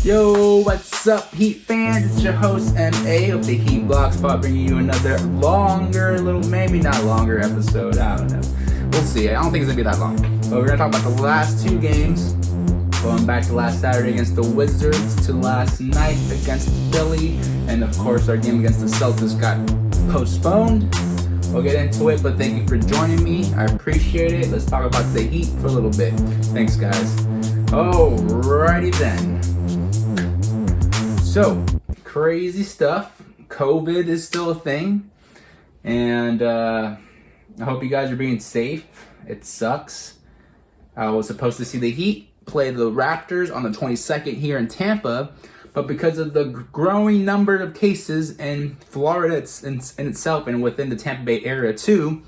Yo, what's up, Heat fans? It's your host, M.A. of the Heat Blog Spot, bringing you another maybe not longer episode. I don't know. We'll see. I don't think it's going to be that long. But we're going to talk about the last two games. Going back to last Saturday against the Wizards, to last night against Philly, and of course our game against the Celtics got postponed. We'll get into it, but thank you for joining me. I appreciate it. Let's talk about the Heat for a little bit. Thanks, guys. Alrighty then. So, crazy stuff. COVID is still a thing. And I hope you guys are being safe. It sucks. I was supposed to see the Heat play the Raptors on the 22nd here in Tampa. But because of the growing number of cases in Florida in itself and within the Tampa Bay area too,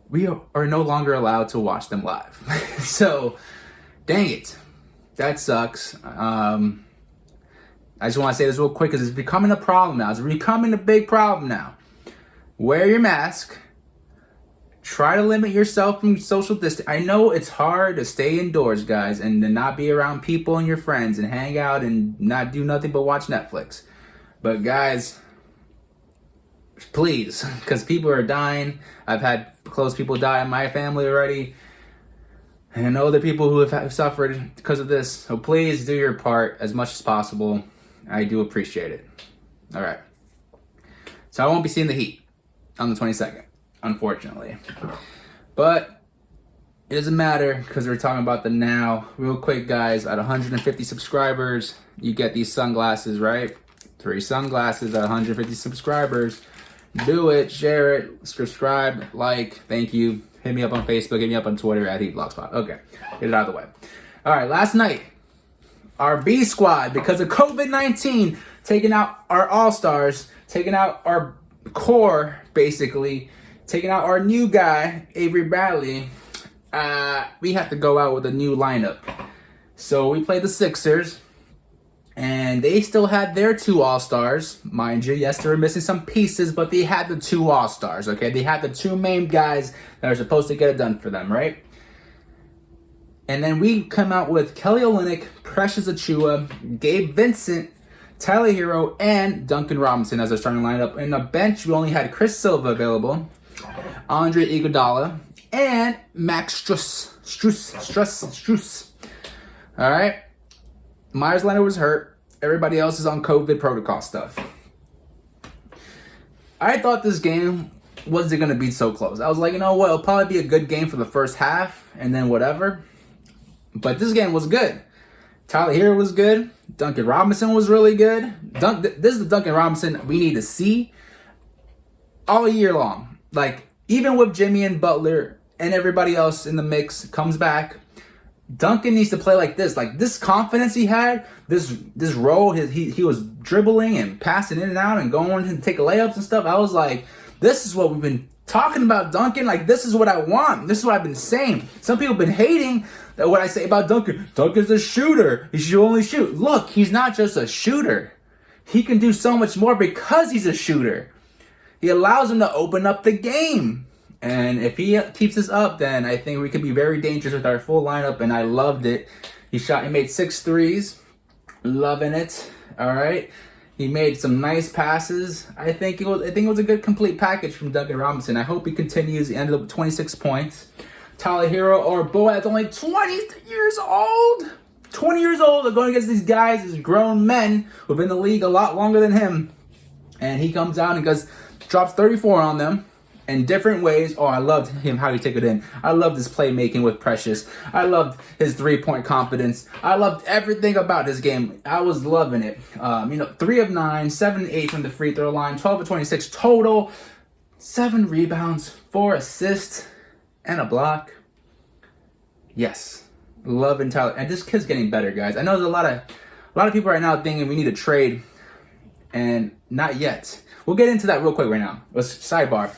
we are no longer allowed to watch them live. So, dang it. That sucks. I just want to say this real quick because it's becoming a problem now. It's becoming a big problem now. Wear your mask. Try to limit yourself from social distance. I know it's hard to stay indoors, guys, and to not be around people and your friends and hang out and not do nothing but watch Netflix. But guys, please, because people are dying. I've had close people die in my family already. And I know other people who have suffered because of this. So please do your part as much as possible. I do appreciate it. All right. So I won't be seeing the Heat on the 22nd. Unfortunately. But it doesn't matter because we're talking about the now. Real quick, guys, at 150 subscribers, you get these sunglasses, right? 3 sunglasses at 150 subscribers. Do it, share it, subscribe, like, thank you. Hit me up on Facebook, hit me up on Twitter at HeatBlogspot. Okay, get it out of the way. All right, last night, our B squad, because of COVID-19, taking out our all-stars, taking out our core, basically, taking out our new guy, Avery Bradley, we have to go out with a new lineup. So we played the Sixers, and they still had their 2 All-Stars. Mind you, yes, they were missing some pieces, but they had the 2 All-Stars, okay? They had the 2 main guys that are supposed to get it done for them, right? And then we come out with Kelly Olynyk, Precious Achiuwa, Gabe Vincent, Tyler Hero, and Duncan Robinson as our starting lineup. In the bench, we only had Chris Silva available, Andre Iguodala, and Max Strus. All right. Myers Leonard was hurt. Everybody else is on COVID protocol stuff. I thought this game wasn't going to be so close. I was like, you know what? It'll probably be a good game for the first half and then whatever. But this game was good. Tyler Hero was good. Duncan Robinson was really good. This is the Duncan Robinson we need to see all year long. Like, even with Jimmy and Butler and everybody else in the mix comes back, Duncan needs to play like this. Like, this confidence he had, this role, he was dribbling and passing in and out and going to take layups and stuff. I was like, this is what we've been talking about, Duncan. Like, this is what I want. This is what I've been saying. Some people have been hating that what I say about Duncan. Duncan's a shooter. He should only shoot. Look, he's not just a shooter. He can do so much more because he's a shooter. He allows him to open up the game. And if he keeps this up, then I think we could be very dangerous with our full lineup, and I loved it. He made 6 threes. Loving it. All right. He made some nice passes. I think it was a good complete package from Duncan Robinson. I hope he continues. He ended up with 26 points. Tyler Hero, our boy, that's only 20 years old. 20 years old, going against these guys, these grown men who've been in the league a lot longer than him. And he comes out and drops 34 on them in different ways. Oh, I loved him, how he took it in. I loved his playmaking with Precious. I loved his 3-point confidence. I loved everything about this game. I was loving it. 3 of 9, 7 of 8 from the free throw line, 12 of 26 total, 7 rebounds, 4 assists, and a block. Yes, loving Tyler. And this kid's getting better, guys. I know there's a lot of people right now thinking we need to trade, and not yet. We'll get into that real quick right now. Let's sidebar.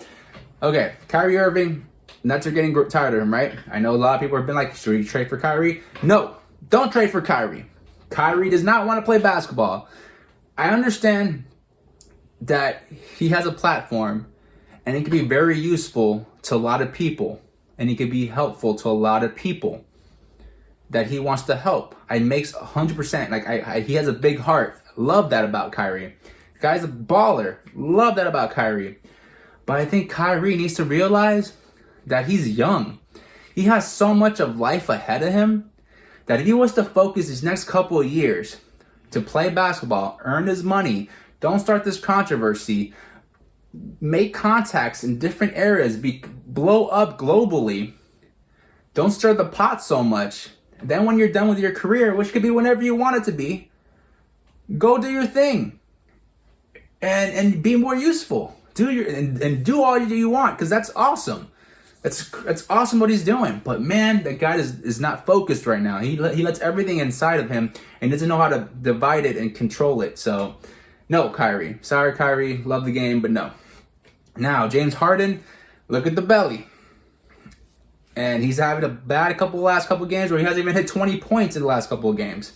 Okay, Kyrie Irving, Nets are getting tired of him, right? I know a lot of people have been like, should we trade for Kyrie? No, don't trade for Kyrie. Kyrie does not want to play basketball. I understand that he has a platform and it can be very useful to a lot of people and he can be helpful to a lot of people. that he wants to help. I makes 100%. Like he has a big heart. Love that about Kyrie. Guy's a baller. Love that about Kyrie. But I think Kyrie needs to realize that he's young. He has so much of life ahead of him that if he was to focus his next couple of years to play basketball, earn his money, don't start this controversy, make contacts in different areas, blow up globally, don't stir the pot so much. Then when you're done with your career, which could be whenever you want it to be, go do your thing and be more useful. And do all you want, because that's awesome. That's awesome what he's doing. But man, that guy is not focused right now. He lets everything inside of him and doesn't know how to divide it and control it. So no, Kyrie. Sorry, Kyrie. Love the game, but no. Now, James Harden, look at the belly. And he's having a bad last couple games where he hasn't even hit 20 points in the last couple of games.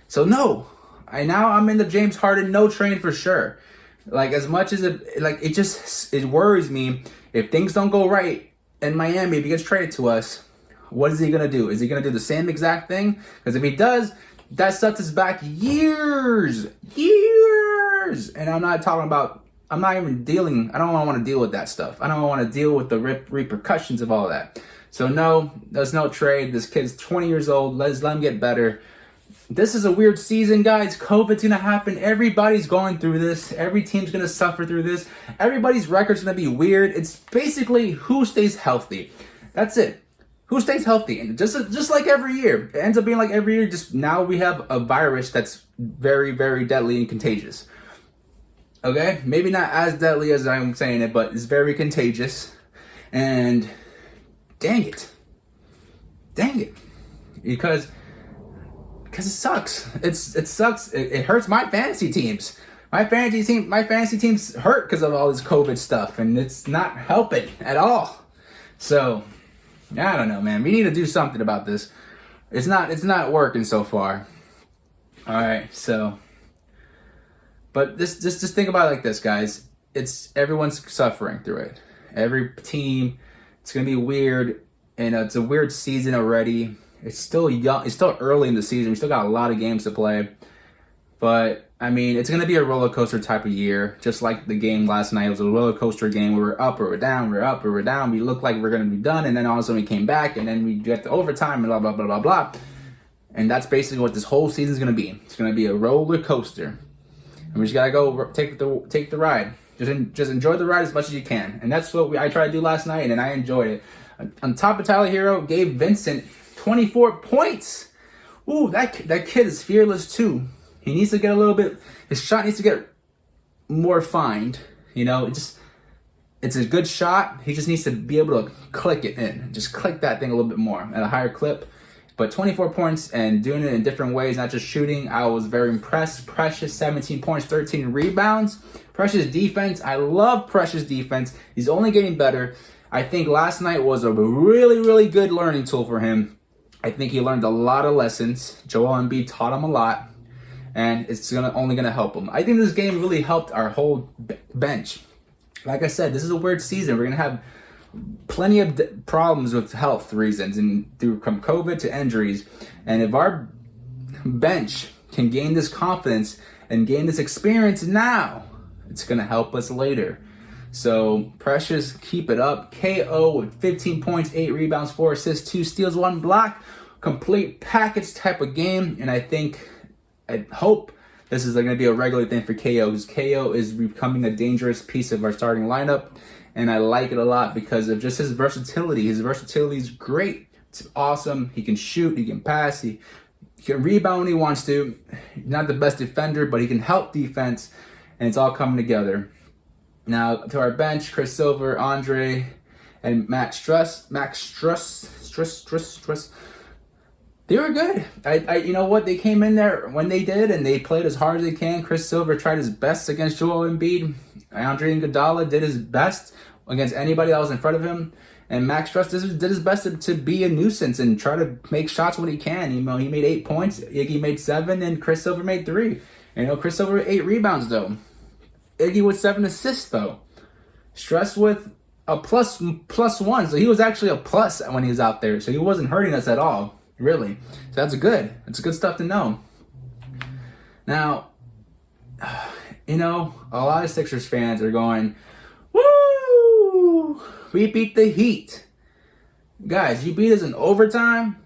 So no. I'm in the James Harden no train for sure. Like, as much as it worries me if things don't go right in Miami, if he gets traded to us, what is he going to do? Is he going to do the same exact thing? Because if he does, that sets us back years. And I don't want to deal with that stuff. I don't want to deal with the repercussions of all that. So no, there's no trade. This kid's 20 years old. Let him get better. This is a weird season, guys. COVID's going to happen. Everybody's going through this. Every team's going to suffer through this. Everybody's record's going to be weird. It's basically who stays healthy. That's it. Who stays healthy? And just like every year. It ends up being like every year. Just now we have a virus that's very, very deadly and contagious. Okay? Maybe not as deadly as I'm saying it, but it's very contagious. And dang it. Because it sucks. It sucks. It hurts my fantasy teams. My fantasy teams hurt because of all this COVID stuff, and it's not helping at all. So, I don't know, man. We need to do something about this. It's not working so far. All right, so, but just think about it like this, guys. Everyone's suffering through it. Every team. It's gonna be weird, and it's a weird season already. It's still young. It's still early in the season. We still got a lot of games to play. But, I mean, it's going to be a roller coaster type of year. Just like the game last night. It was a roller coaster game. We were up or we're down. We were up or we're down. We looked like we were going to be done. And then all of a sudden we came back. And then we get to overtime and blah, blah, blah, blah, blah. And that's basically what this whole season is going to be. It's going to be a roller coaster. And we just got to go take the ride. Just enjoy the ride as much as you can. And that's what I tried to do last night. And I enjoyed it. On top of Tyler Hero, Gabe Vincent, 24 points. Ooh, that kid is fearless too. He needs to get his shot needs to get more refined. You know, it's a good shot. He just needs to be able to click it in. Just click that thing a little bit more at a higher clip. But 24 points and doing it in different ways, not just shooting. I was very impressed. Precious, 17 points, 13 rebounds. Precious defense. I love Precious defense. He's only getting better. I think last night was a really, really good learning tool for him. I think he learned a lot of lessons. Joel Embiid taught him a lot, and it's only gonna help him. I think this game really helped our whole bench. Like I said, this is a weird season. We're gonna have plenty of problems with health reasons, and from COVID to injuries. And if our bench can gain this confidence and gain this experience now, it's gonna help us later. So, Precious, keep it up. KO with 15 points, 8 rebounds, 4 assists, 2 steals, 1 block. Complete package type of game. And I hope this is going to be a regular thing for KO, because KO is becoming a dangerous piece of our starting lineup. And I like it a lot because of just his versatility. His versatility is great. It's awesome. He can shoot. He can pass. He can rebound when he wants to. He's not the best defender, but he can help defense. And it's all coming together. Now, to our bench, Chris Silver, Andre, and Max Struss. They were good. You know what? They came in there when they did, and they played as hard as they can. Chris Silver tried his best against Joel Embiid. Andre Iguodala did his best against anybody that was in front of him. And Max Struss did his best to be a nuisance and try to make shots when he can. You know, he made 8 points. Iggy made 7, and Chris Silver made 3. You know, Chris Silver 8 rebounds, though. Iggy with 7 assists, though. Struss with a plus 1. So he was actually a plus when he was out there. So he wasn't hurting us at all. Really. So that's good. It's good stuff to know. Now, you know, a lot of Sixers fans are going, woo! We beat the Heat. Guys, you beat us in overtime.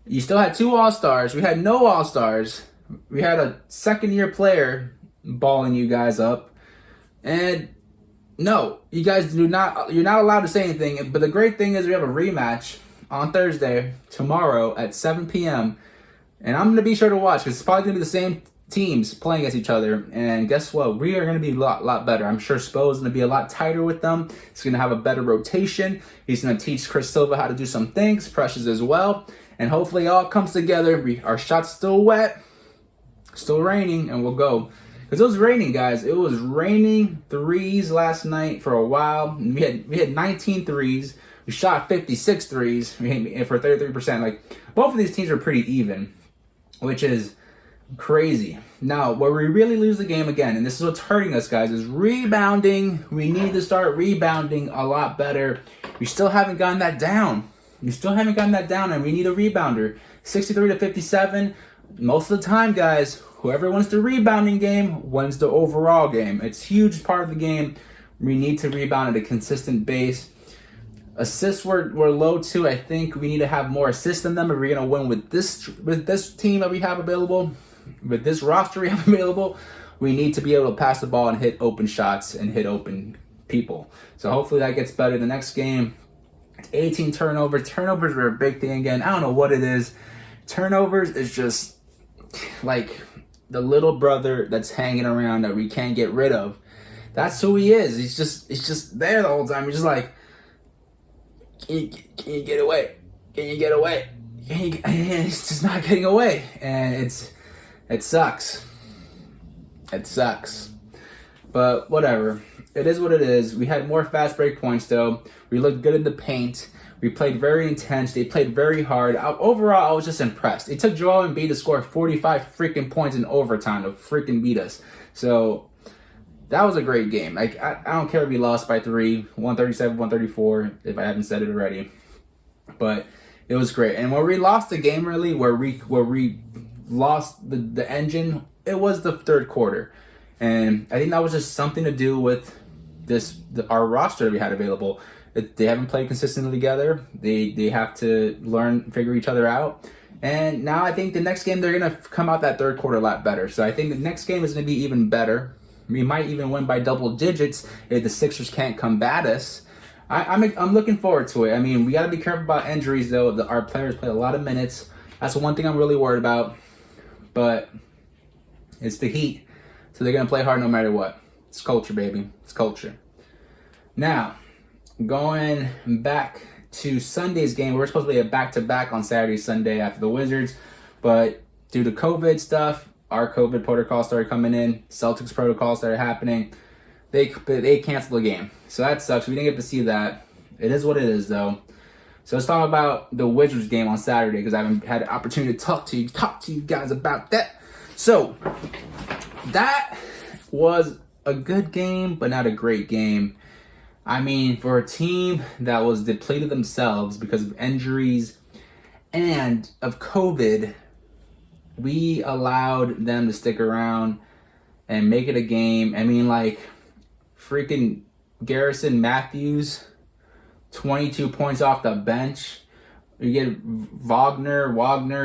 You still had 2 All-Stars. We had no All-Stars. We had a second-year player balling you guys up. And no, you guys you're not allowed to say anything. But the great thing is we have a rematch on Thursday, tomorrow at 7 p.m. And I'm going to be sure to watch because it's probably going to be the same teams playing against each other. And guess what? We are going to be a lot better. I'm sure Spo is going to be a lot tighter with them. He's going to have a better rotation. He's going to teach Chris Silva how to do some things, Precious as well. And hopefully it all comes together. Our shot's still wet, still raining, and we'll go. Because it was raining, guys. It was raining threes last night for a while. We had 19 threes. We shot 56 threes for 33%. Like, both of these teams are pretty even, which is crazy. Now, where we really lose the game again, and this is what's hurting us, guys, is rebounding. We need to start rebounding a lot better. We still haven't gotten that down. And we need a rebounder. 63 to 57. Most of the time, guys, whoever wins the rebounding game wins the overall game. It's a huge part of the game. We need to rebound at a consistent base. Assists were low too. I think we need to have more assists than them if we're gonna win with this team that we have available, with this roster we have available. We need to be able to pass the ball and hit open shots and hit open people. So hopefully that gets better the next game. 18 turnovers. Turnovers are a big thing again. I don't know what it is. Turnovers is just like the little brother that's hanging around that we can't get rid of. That's who he is. He's just there the whole time. He's just like, can you get away? Can you get away? And it's just not getting away. And it sucks. It sucks. But whatever. It is what it is. We had more fast break points though. We looked good in the paint. We played very intense. They played very hard. Overall, I was just impressed. It took Joel Embiid to score 45 freaking points in overtime to freaking beat us. So that was a great game. Like I don't care if we lost by 3, 137, 134, if I haven't said it already. But it was great. And where we lost the game really, where we lost the engine, it was the third quarter. And I think that was just something to do with our roster we had available. They haven't played consistently together. They have to figure each other out. And now I think the next game they're gonna come out that third quarter a lot better. So I think the next game is gonna be even better. We might even win by double digits if the Sixers can't combat us. I'm looking forward to it. I mean, we got to be careful about injuries, though. Our players play a lot of minutes. That's the one thing I'm really worried about. But it's the Heat, so they're going to play hard no matter what. It's culture, baby. It's culture. Now, going back to Sunday's game, we were supposed to be a back-to-back on Saturday, Sunday after the Wizards. But due to COVID stuff, our COVID protocol started coming in. Celtics protocol started happening. They canceled the game. So that sucks. We didn't get to see that. It is what it is, though. So let's talk about the Wizards game on Saturday because I haven't had an opportunity to talk to you guys about that. So that was a good game, but not a great game. I mean, for a team that was depleted themselves because of injuries and of COVID, we allowed them to stick around and make it a game. I mean, like, freaking Garrison Matthews, 22 points off the bench. You get Wagner,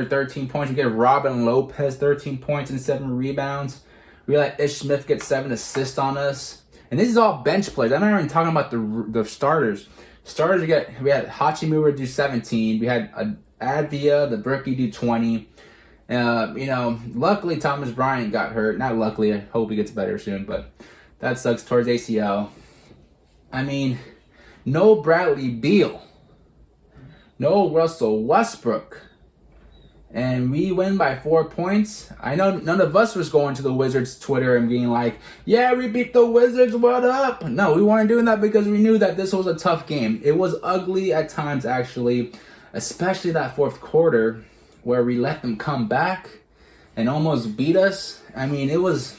13 points. You get Robin Lopez, 13 points and 7 rebounds. We let Ish Smith get 7 assists on us. And this is all bench players. I'm not even talking about the starters. Starters, we had Hachimura do 17. We had Advia, the rookie, do 20. Luckily Thomas Bryant got hurt. Not luckily, I hope he gets better soon, but that sucks towards ACL. I mean, no Bradley Beal. No Russell Westbrook. And we win by 4 points. I know none of us was going to the Wizards Twitter and being like, yeah, we beat the Wizards, what up? No, we weren't doing that because we knew that this was a tough game. It was ugly at times, actually, especially that fourth quarter where we let them come back and almost beat us. I mean, it was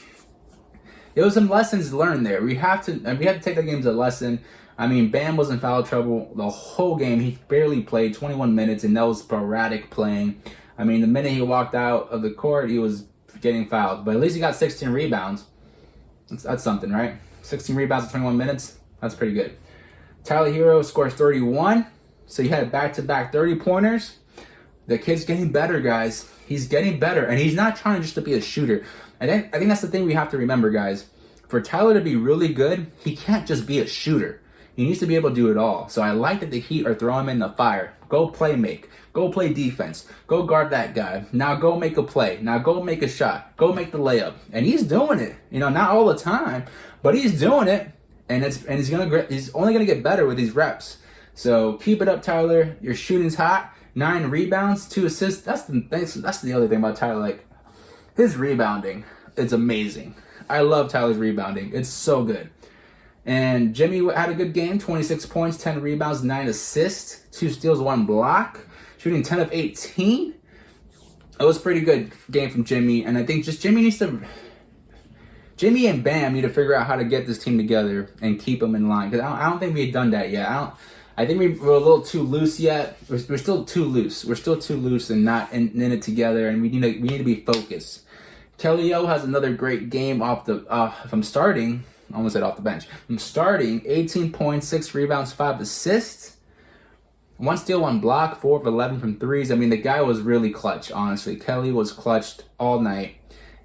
it was some lessons learned there. We have to take that game as a lesson. I mean, Bam was in foul trouble the whole game. He barely played 21 minutes, and that was sporadic playing. I mean, the minute he walked out of the court, he was getting fouled. But at least he got 16 rebounds. That's something, right? 16 rebounds in 21 minutes. That's pretty good. Tyler Hero scores 31. So he had back-to-back 30-pointers. The kid's getting better, guys. He's getting better. And he's not trying just to be a shooter. I think that's the thing we have to remember, guys. For Tyler to be really good, he can't just be a shooter. He needs to be able to do it all. So I like that the Heat are throwing him in the fire. Go play make. Go play defense. Go guard that guy. Now go make a play. Now go make a shot. Go make the layup. And he's doing it. Not all the time, but he's doing it. And he's only gonna get better with these reps. So keep it up, Tyler. Your shooting's hot. 9 rebounds, 2 assists. That's the other thing about Tyler. Like, his rebounding, it's amazing. I love Tyler's rebounding. It's so good. And Jimmy had a good game, 26 points, 10 rebounds, 9 assists, 2 steals, 1 block, shooting 10 of 18. It was a pretty good game from Jimmy, and I think just Jimmy and Bam need to figure out how to get this team together and keep them in line, because I don't think we had done that yet. I think we're a little too loose yet. We're still too loose. We're still too loose and not in it together, and we need to be focused. Kelly O has another great game from starting. I almost said off the bench. From starting, 18 points, 6 rebounds, 5 assists, 1 steal, 1 block, 4 of 11 from threes. I mean, the guy was really clutch, honestly. Kelly was clutched all night,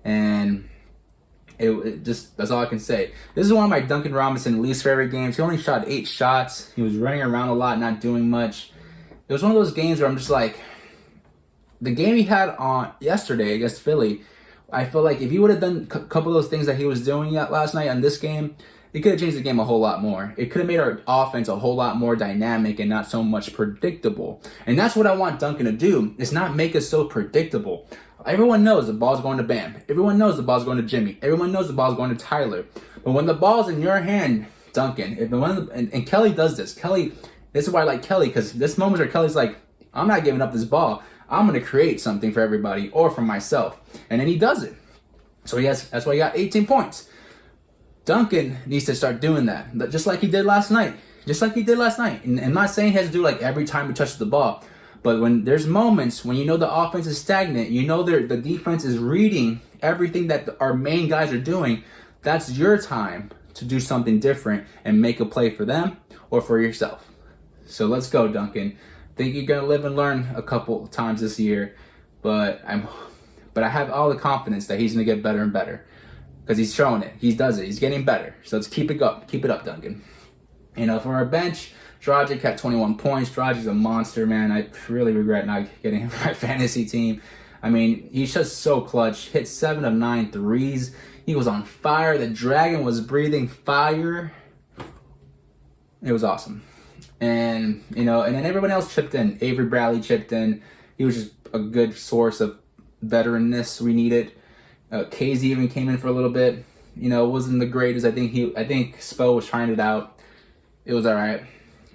and it just, that's all I can say. This is one of my Duncan Robinson least favorite games. He only shot 8 shots. He was running around a lot, not doing much. It was one of those games where I'm just like, the game he had on yesterday against Philly, I feel like if he would have done a couple of those things that he was doing last night on this game, it could have changed the game a whole lot more. It could have made our offense a whole lot more dynamic and not so much predictable. And that's what I want Duncan to do, is not make us so predictable. Everyone knows the ball's going to Bam. Everyone knows the ball's going to Jimmy. Everyone knows the ball's going to Tyler. But when the ball's in your hand, Duncan, and Kelly does this. This is why I like Kelly, because this moment where Kelly's like, I'm not giving up this ball. I'm going to create something for everybody or for myself. And then he does it. So that's why he got 18 points. Duncan needs to start doing that, just like he did last night. And I'm not saying he has to do like every time he touches the ball. But when there's moments when the offense is stagnant, the defense is reading everything that our main guys are doing, that's your time to do something different and make a play for them or for yourself. So let's go, Duncan. Think you're gonna live and learn a couple times this year, but I have all the confidence that he's gonna get better and better, because he's showing it. He does it. He's getting better. So let's keep it up, Duncan. For our bench, Dragic had 21 points. Dragic's a monster, man. I really regret not getting him for my fantasy team. I mean, he's just so clutch. Hit 7 of 9 threes. He was on fire. The Dragon was breathing fire. It was awesome. And then everyone else chipped in. Avery Bradley chipped in. He was just a good source of veteranness we needed. KZ even came in for a little bit. It wasn't the greatest. I think Spo was trying it out. It was all right.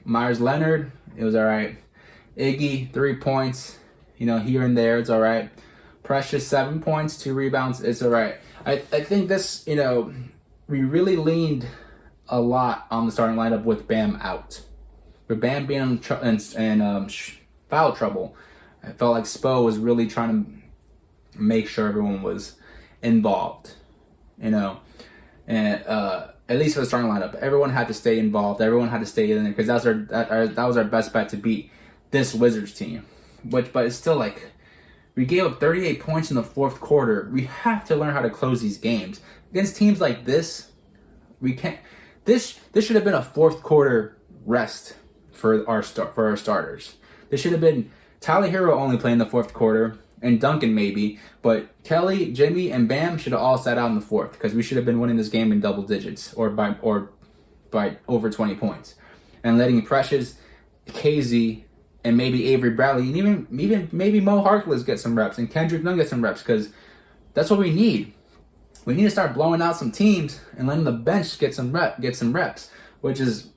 Myers Leonard, it was all right. Iggy, 3 points. Here and there, it's all right. Precious, 7 points, 2 rebounds, it's all right. I think this, we really leaned a lot on the starting lineup with Bam out. With Bam being in foul trouble, I felt like Spo was really trying to make sure everyone was involved, and at least for the starting lineup, everyone had to stay involved. Everyone had to stay in there, because that was our best bet to beat this Wizards team. But it's still like, we gave up 38 points in the fourth quarter. We have to learn how to close these games against teams like this. We can't. This should have been a fourth quarter rest for our starters. This should have been Tyler Hero only playing the fourth quarter, and Duncan maybe, but Kelly, Jimmy, and Bam should have all sat out in the fourth, because we should have been winning this game in double digits or by over 20 points, and letting Precious, KZ, and maybe Avery Bradley, and even maybe Mo Harkless get some reps, and Kendrick Nunn get some reps, because that's what we need. We need to start blowing out some teams and letting the bench get some reps, which is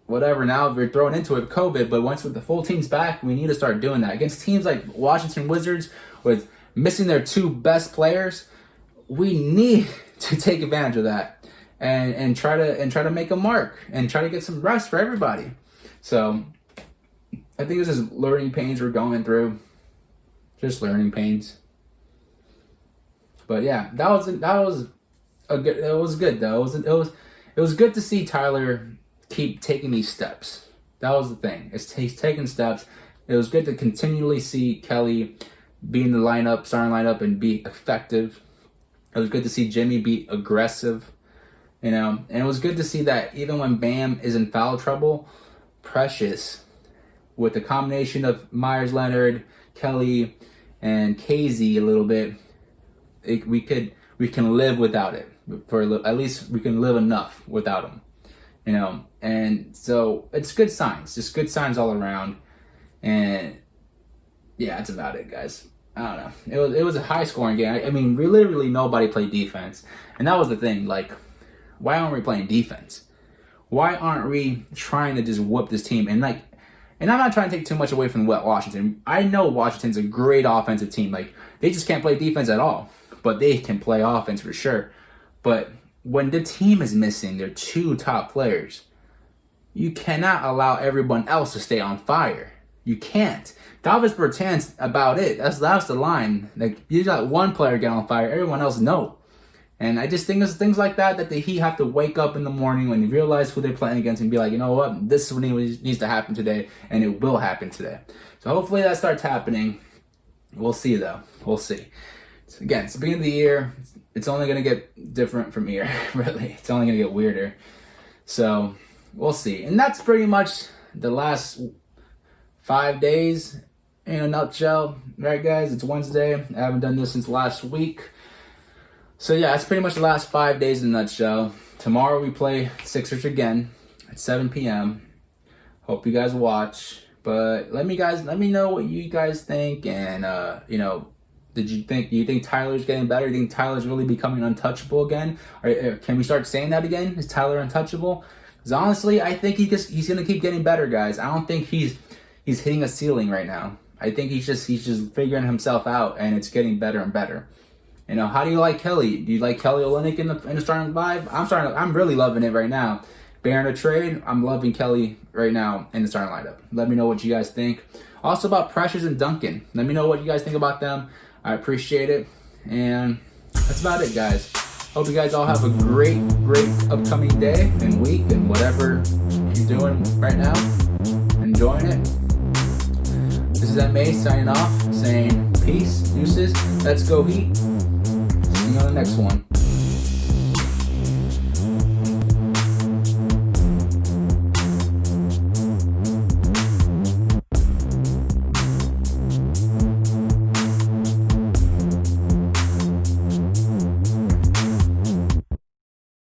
whatever. Now we're throwing into it COVID, but once with the full team's back, we need to start doing that against teams like Washington Wizards with missing their 2 best players. We need to take advantage of that. and try to make a mark and try to get some rest for everybody. So I think this is learning pains we're going through, just learning pains. But yeah, that was a good. It was good though. It was good to see Tyler keep taking these steps. That was the thing. He's taking steps. It was good to continually see Kelly be in the lineup, starting lineup, and be effective. It was good to see Jimmy be aggressive, and it was good to see that even when Bam is in foul trouble, Precious, with the combination of Myers Leonard, Kelly, and KZ a little bit, we can live without it. At least we can live enough without him, And so it's good signs, just good signs all around. And yeah, that's about it, guys. I don't know. It was a high scoring game. I mean, literally nobody played defense, and that was the thing. Like, why aren't we playing defense? Why aren't we trying to just whoop this team? And I'm not trying to take too much away from Washington. I know Washington's a great offensive team. Like, they just can't play defense at all, but they can play offense for sure. But when the team is missing their two top players, you cannot allow everyone else to stay on fire. You can't. Davis Bertans about it. That's the line. Like, you got one player get on fire, everyone else no. And I just think it's things like that the Heat have to wake up in the morning when they realize who they're playing against and be like, you know what, this is what needs to happen today, and it will happen today. So hopefully that starts happening. We'll see though. We'll see. So again, it's the beginning of the year. It's only gonna get different from here. Really, it's only gonna get weirder. So we'll see. And that's pretty much the last 5 days in a nutshell, right, guys? It's Wednesday. I haven't done this since last week. So yeah, that's pretty much the last 5 days in a nutshell. Tomorrow we play Sixers again at 7 p.m. Hope you guys watch. But let me know what you guys think. And do you think Tyler's getting better? Do you think Tyler's really becoming untouchable again? Or can we start saying that again? Is Tyler untouchable? Because honestly, I think he's gonna keep getting better, guys. I don't think he's hitting a ceiling right now. I think he's just figuring himself out, and it's getting better and better. How do you like Kelly? Do you like Kelly Olynyk in the starting five? I'm really loving it right now. Bearing a trade, I'm loving Kelly right now in the starting lineup. Let me know what you guys think. Also about Precious and Duncan. Let me know what you guys think about them. I appreciate it. And that's about it, guys. Hope you guys all have a great upcoming day and week and whatever you're doing right now. Enjoying it. This is MA signing off, saying peace, deuces, let's go Heat. See you on the next one.